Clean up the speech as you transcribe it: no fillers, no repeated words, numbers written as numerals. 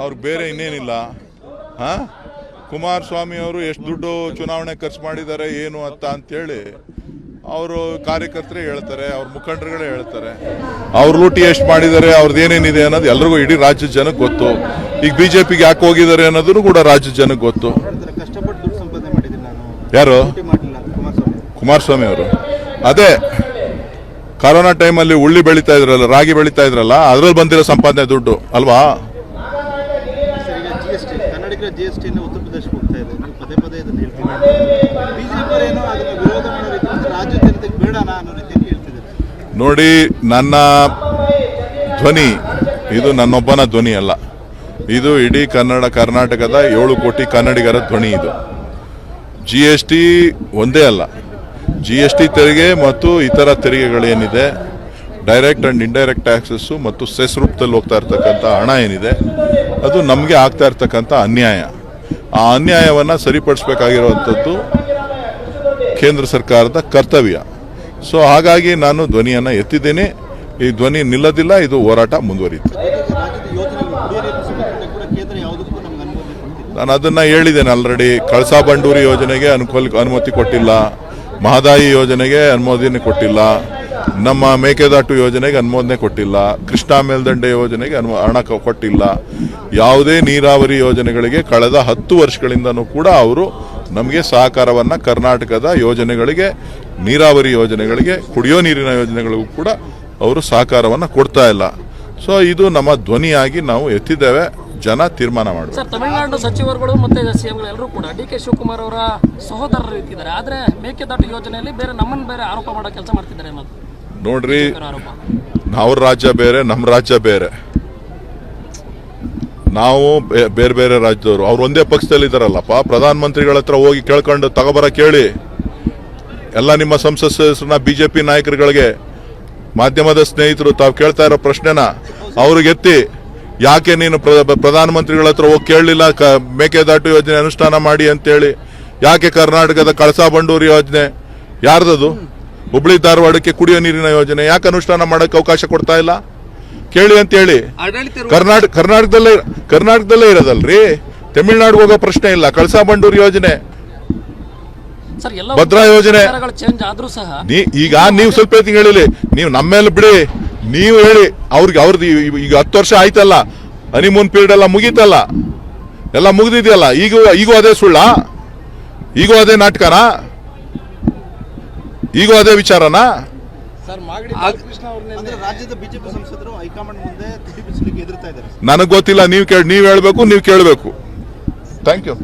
ಅವ್ರಿಗೆ ಬೇರೆ ಇನ್ನೇನಿಲ್ಲ. ಕುಮಾರಸ್ವಾಮಿ ಅವರು ಎಷ್ಟು ದುಡ್ಡು ಚುನಾವಣೆ ಖರ್ಚು ಮಾಡಿದ್ದಾರೆ ಏನು ಅಂತೇಳಿ ಅವರು ಕಾರ್ಯಕರ್ತರೇ ಹೇಳ್ತಾರೆ, ಅವ್ರ ಮುಖಂಡರುಗಳೇ ಹೇಳ್ತಾರೆ. ಅವ್ರು ಲೂಟಿ ಎಷ್ಟು ಮಾಡಿದ್ದಾರೆ, ಅವ್ರದ್ದು ಏನೇನಿದೆ ಅನ್ನೋದು ಎಲ್ರಿಗೂ ಇಡೀ ರಾಜ್ಯದ ಜನಕ್ಕೆ ಗೊತ್ತು. ಈಗ ಬಿಜೆಪಿಗೆ ಯಾಕೆ ಹೋಗಿದ್ದಾರೆ ಅನ್ನೋದನ್ನು ಕೂಡ ರಾಜ್ಯದ ಜನಕ್ಕೆ ಗೊತ್ತು. ಯಾರು? ಕುಮಾರಸ್ವಾಮಿ ಅವರು. ಅದೇ ಕರೋನಾ ಟೈಮಲ್ಲಿ ಉಳ್ಳಿ ಬೆಳೀತಾ ಇದ್ರಲ್ಲ, ರಾಗಿ ಬೆಳೀತಾ ಇದ್ರಲ್ಲ, ಅದ್ರಲ್ಲಿ ಬಂದಿರೋ ಸಂಪಾದನೆ ದುಡ್ಡು ಅಲ್ವಾ? ನೋಡಿ, ನನ್ನ ಧ್ವನಿ ಇದು ನನ್ನೊಬ್ಬನ ಧ್ವನಿ ಅಲ್ಲ, ಇದು ಇಡೀ ಕರ್ನಾಟಕದ 7 ಕೋಟಿ ಕನ್ನಡಿಗರ ಧ್ವನಿ. ಇದು GST ಒಂದೇ ಅಲ್ಲ, GST ತೆರಿಗೆ ಮತ್ತು ಇತರ ತೆರಿಗೆಗಳೇನಿದೆ, ಡೈರೆಕ್ಟ್ ಅಂಡ್ ಇಂಡೈರೆಕ್ಟ್ ಟ್ಯಾಕ್ಸಸ್ ಮತ್ತು ಸೆಸ್ ರೂಪದಲ್ಲಿ ಹೋಗ್ತಾ ಇರ್ತಕ್ಕಂಥ ಹಣ ಏನಿದೆ, ಅದು ನಮಗೆ ಆಗ್ತಾ ಇರ್ತಕ್ಕಂಥ ಅನ್ಯಾಯ. ಆ ಅನ್ಯಾಯವನ್ನು ಸರಿಪಡಿಸಬೇಕಾಗಿರುವಂಥದ್ದು ಕೇಂದ್ರ ಸರ್ಕಾರದ ಕರ್ತವ್ಯ. ಸೊ ಹಾಗಾಗಿ ನಾನು ಧ್ವನಿಯನ್ನು ಎತ್ತಿದ್ದೇನೆ. ಈ ಧ್ವನಿ ನಿಲ್ಲದಿಲ್ಲ, ಇದು ಹೋರಾಟ ಮುಂದುವರಿಯುತ್ತೆ. ನಾನು ಅದನ್ನು ಹೇಳಿದ್ದೇನೆ ಆಲ್ರೆಡಿ. ಕಳಸಾ ಬಂಡೂರಿ ಯೋಜನೆಗೆ ಅನುಮತಿ ಕೊಟ್ಟಿಲ್ಲ, ಮಹದಾಯಿ ಯೋಜನೆಗೆ ಅನುಮೋದನೆ ಕೊಟ್ಟಿಲ್ಲ, ನಮ್ಮ ಮೇಕೆದಾಟು ಯೋಜನೆಗೆ ಅನುಮೋದನೆ ಕೊಟ್ಟಿಲ್ಲ, ಕೃಷ್ಣಾ ಮೇಲ್ದಂಡೆ ಯೋಜನೆಗೆ ಹಣ ಕೊಟ್ಟಿಲ್ಲ. ಯಾವುದೇ ನೀರಾವರಿ ಯೋಜನೆಗಳಿಗೆ ಕಳೆದ 10 ವರ್ಷಗಳಿಂದನೂ ಕೂಡ ಅವರು ನಮಗೆ ಸಹಕಾರವನ್ನು ಕರ್ನಾಟಕದ ಯೋಜನೆಗಳಿಗೆ, ನೀರಾವರಿ ಯೋಜನೆಗಳಿಗೆ, ಕುಡಿಯೋ ನೀರಿನ ಯೋಜನೆಗಳಿಗೂ ಕೂಡ ಅವರು ಸಹಕಾರವನ್ನು ಕೊಡ್ತಾ ಇಲ್ಲ. ಸೊ ಇದು ನಮ್ಮ ಧ್ವನಿಯಾಗಿ ನಾವು ಎತ್ತಿದ್ದೇವೆ. ಜನ ತೀರ್ಮಾನ ಮಾಡುವ. ಸರ್, ತಮಿಳುನಾಡು ಸಚಿವರುಗಳು ಮತ್ತೆ ಸಿಎಂಗಳು ಎಲ್ಲರೂ ಕೂಡ DK ಶಿವಕುಮಾರ್ ಅವರ ಸಹೋದರರು ಇದ್ದಾರೆ. ಆದ್ರೆ ಮೇಕೆದಾಟು ಯೋಜನೆಯಲ್ಲಿ ನಮ್ಮನ್ನು ಬೇರೆ ಆರೋಪ ಮಾಡೋ ಕೆಲಸ ಮಾಡ್ತಿದ್ದಾರೆ ಅನ್ನೋದು. ನೋಡ್ರಿ, ಅವ್ರ ರಾಜ್ಯ ಬೇರೆ, ನಮ್ಮ ರಾಜ್ಯ ಬೇರೆ. ನಾವು ಬೇರೆ ಬೇರೆ ರಾಜ್ಯದವರು. ಅವ್ರು ಒಂದೇ ಪಕ್ಷದಲ್ಲಿ ಇದ್ದಾರಲ್ಲಪ್ಪ. ಪ್ರಧಾನ ಮಂತ್ರಿಗಳ ಹತ್ರ ಹೋಗಿ ಕೇಳ್ಕೊಂಡು ತಗೋಬರ ಕೇಳಿ. ಎಲ್ಲ ನಿಮ್ಮ ಸಂಸತ್ ಸದಸ್ಯರನ್ನ, BJP ನಾಯಕರುಗಳಿಗೆ, ಮಾಧ್ಯಮದ ಸ್ನೇಹಿತರು ತಾವು ಕೇಳ್ತಾ ಇರೋ ಪ್ರಶ್ನೆನ ಅವ್ರಿಗೆ ಎತ್ತಿ, ಯಾಕೆ ನೀನು ಪ್ರಧಾನಮಂತ್ರಿಗಳ ಹತ್ರ ಹೋಗಿ ಕೇಳಲಿಲ್ಲ ಮೇಕೆದಾಟು ಯೋಜನೆ ಅನುಷ್ಠಾನ ಮಾಡಿ ಅಂತೇಳಿ? ಯಾಕೆ ಕರ್ನಾಟಕದ ಕಳಸಾ ಬಂಡೂರಿ ಯೋಜನೆ ಯಾರ್ದದು? ಹುಬ್ಳಿ ಧಾರವಾಡಕ್ಕೆ ಕುಡಿಯೋ ನೀರಿನ ಯೋಜನೆ ಯಾಕೆ ಅನುಷ್ಠಾನ ಮಾಡಕ್ಕೆ ಅವಕಾಶ ಕೊಡ್ತಾ ಇಲ್ಲ? ಕೇಳಿ ಅಂತ ಹೇಳಿ. ಕರ್ನಾಟಕದಲ್ಲೇ ಇರೋದಲ್ರಿ, ತಮಿಳುನಾಡಿಗೆ ಹೋಗೋ ಪ್ರಶ್ನೆ ಇಲ್ಲ. ಕಳಸಾ ಬಂಡೂರಿ ಯೋಜನೆ, ಭದ್ರಾ ಯೋಜನೆ. ಈಗ ನೀವು ಸ್ವಲ್ಪ ಹೇಳಿಲಿ, ನೀವು ನಮ್ಮ ಮೇಲೆ ಬಿಡಿ, ನೀವು ಹೇಳಿ ಅವ್ರದ್ದು. ಈಗ 10 ವರ್ಷ ಆಯ್ತಲ್ಲ, ಹನಿಮೂನ್ ಪೀರಿಯಡ್ ಎಲ್ಲ ಮುಗೀತಲ್ಲ, ಎಲ್ಲ ಮುಗಿದಿದೆಯಲ್ಲ. ಈಗೂ ಅದೇ ಸುಳ್ಳ? ಈಗೂ ಅದೇ ನಾಟಕನ? ಈಗೂ ಅದೇ ವಿಚಾರನಾ? ನನಗೆ ಗೊತ್ತಿಲ್ಲ. ನೀವು ಹೇಳ್ಬೇಕು, ನೀವು ಕೇಳಬೇಕು. Thank you.